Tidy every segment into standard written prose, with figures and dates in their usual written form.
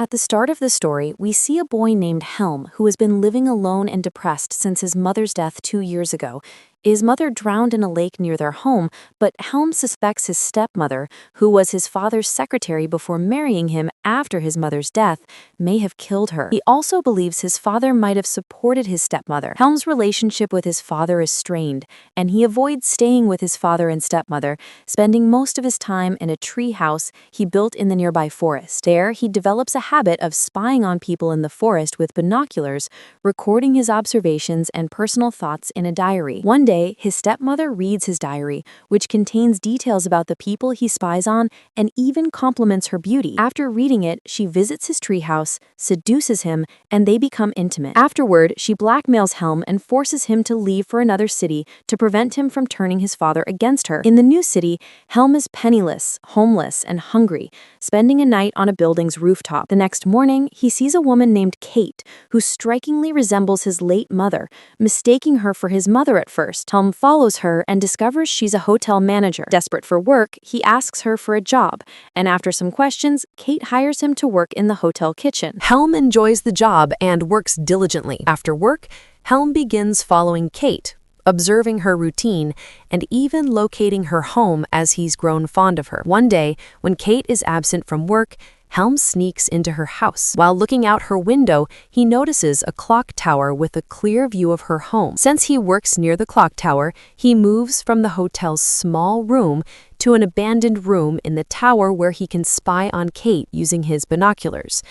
At the start of the story, we see a boy named Helm who has been living alone and depressed since his mother's death 2 years ago. His mother drowned in a lake near their home, but Helm suspects his stepmother, who was his father's secretary before marrying him after his mother's death, may have killed her. He also believes his father might have supported his stepmother. Helm's relationship with his father is strained, and he avoids staying with his father and stepmother, spending most of his time in a tree house he built in the nearby forest. There, he develops a habit of spying on people in the forest with binoculars, recording his observations and personal thoughts in a diary. One day, his stepmother reads his diary, which contains details about the people he spies on and even compliments her beauty. After reading it, she visits his treehouse, seduces him, and they become intimate. Afterward, she blackmails Helm and forces him to leave for another city to prevent him from turning his father against her. In the new city, Helm is penniless, homeless, and hungry, spending a night on a building's rooftop. The next morning, he sees a woman named Kate, who strikingly resembles his late mother, mistaking her for his mother at first. Helm follows her and discovers she's a hotel manager. Desperate for work, he asks her for a job, and after some questions, Kate hires him to work in the hotel kitchen. Helm enjoys the job and works diligently. After work, Helm begins following Kate, observing her routine, and even locating her home as he's grown fond of her. One day, when Kate is absent from work, Helm sneaks into her house. While looking out her window, he notices a clock tower with a clear view of her home. Since he works near the clock tower, he moves from the hotel's small room to an abandoned room in the tower where he can spy on Kate using his binoculars.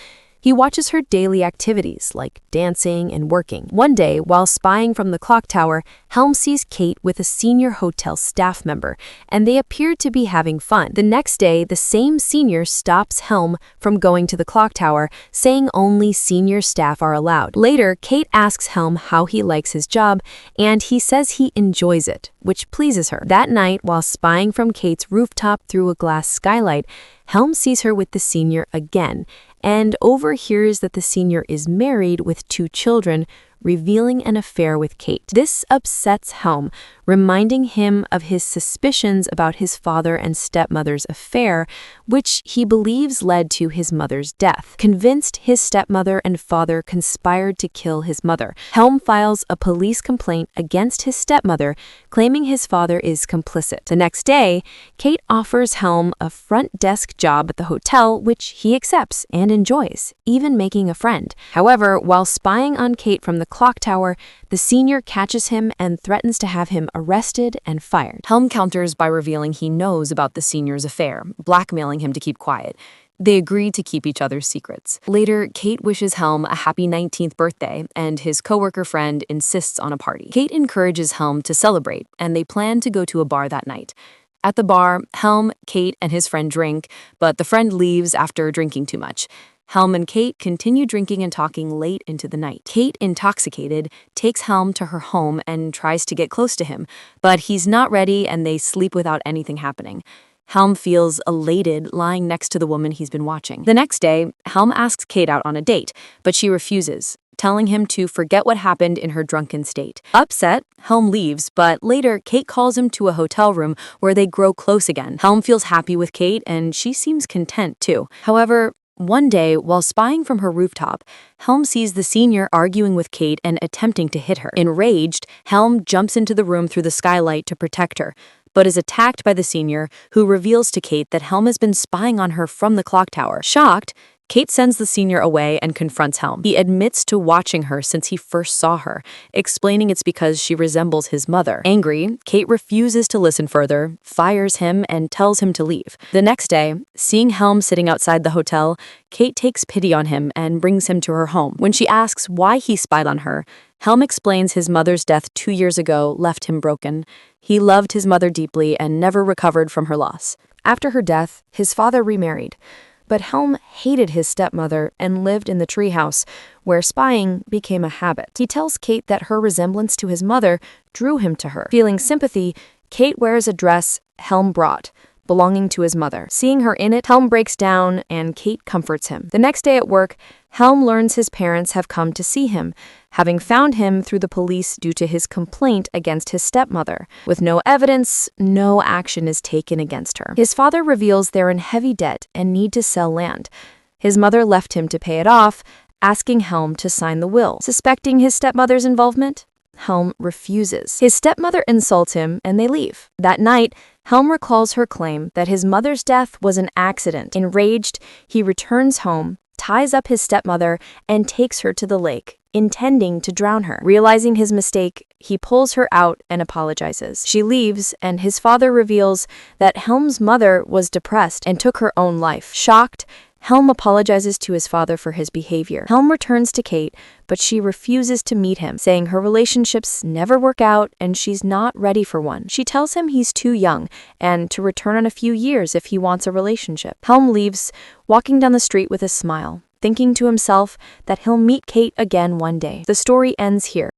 He watches her daily activities, like dancing and working. One day, while spying from the clock tower, Helm sees Kate with a senior hotel staff member, and they appear to be having fun. The next day, the same senior stops Helm from going to the clock tower, saying only senior staff are allowed. Later, Kate asks Helm how he likes his job, and he says he enjoys it, which pleases her. That night, while spying from Kate's rooftop through a glass skylight, Helm sees her with the senior again, and overhears that the senior is married with 2 children, revealing an affair with Kate. This upsets Helm, reminding him of his suspicions about his father and stepmother's affair, which he believes led to his mother's death. Convinced his stepmother and father conspired to kill his mother, Helm files a police complaint against his stepmother, claiming his father is complicit. The next day, Kate offers Helm a front desk job at the hotel, which he accepts and enjoys, even making a friend. However, while spying on Kate from the clock tower, the senior catches him and threatens to have him arrested and fired. Helm counters by revealing he knows about the senior's affair, blackmailing him to keep quiet. They agree to keep each other's secrets. Later, Kate wishes Helm a happy 19th birthday, and his coworker friend insists on a party. Kate encourages Helm to celebrate, and they plan to go to a bar that night. At the bar, Helm, Kate, and his friend drink, but the friend leaves after drinking too much. Helm and Kate continue drinking and talking late into the night. Kate, intoxicated, takes Helm to her home and tries to get close to him, but he's not ready and they sleep without anything happening. Helm feels elated lying next to the woman he's been watching. The next day, Helm asks Kate out on a date, but she refuses, telling him to forget what happened in her drunken state. Upset, Helm leaves, but later Kate calls him to a hotel room where they grow close again. Helm feels happy with Kate and she seems content too. However, one day, while spying from her rooftop, Helm sees the senior arguing with Kate and attempting to hit her. Enraged, Helm jumps into the room through the skylight to protect her, but is attacked by the senior, who reveals to Kate that Helm has been spying on her from the clock tower. Shocked, Kate sends the senior away and confronts Helm. He admits to watching her since he first saw her, explaining it's because she resembles his mother. Angry, Kate refuses to listen further, fires him, and tells him to leave. The next day, seeing Helm sitting outside the hotel, Kate takes pity on him and brings him to her home. When she asks why he spied on her, Helm explains his mother's death 2 years ago left him broken. He loved his mother deeply and never recovered from her loss. After her death, his father remarried. But Helm hated his stepmother and lived in the treehouse, where spying became a habit. He tells Kate that her resemblance to his mother drew him to her. Feeling sympathy, Kate wears a dress Helm brought, belonging to his mother. Seeing her in it, Helm breaks down and Kate comforts him. The next day at work, Helm learns his parents have come to see him, having found him through the police due to his complaint against his stepmother. With no evidence, no action is taken against her. His father reveals they're in heavy debt and need to sell land. His mother left him to pay it off, asking Helm to sign the will. Suspecting his stepmother's involvement, Helm refuses. His stepmother insults him and they leave. That night, Helm recalls her claim that his mother's death was an accident. Enraged, he returns home, ties up his stepmother, and takes her to the lake, intending to drown her. Realizing his mistake, he pulls her out and apologizes. She leaves, and his father reveals that Helm's mother was depressed and took her own life. Shocked, Helm apologizes to his father for his behavior. Helm returns to Kate, but she refuses to meet him, saying her relationships never work out and she's not ready for one. She tells him he's too young and to return in a few years if he wants a relationship. Helm leaves, walking down the street with a smile, thinking to himself that he'll meet Kate again one day. The story ends here.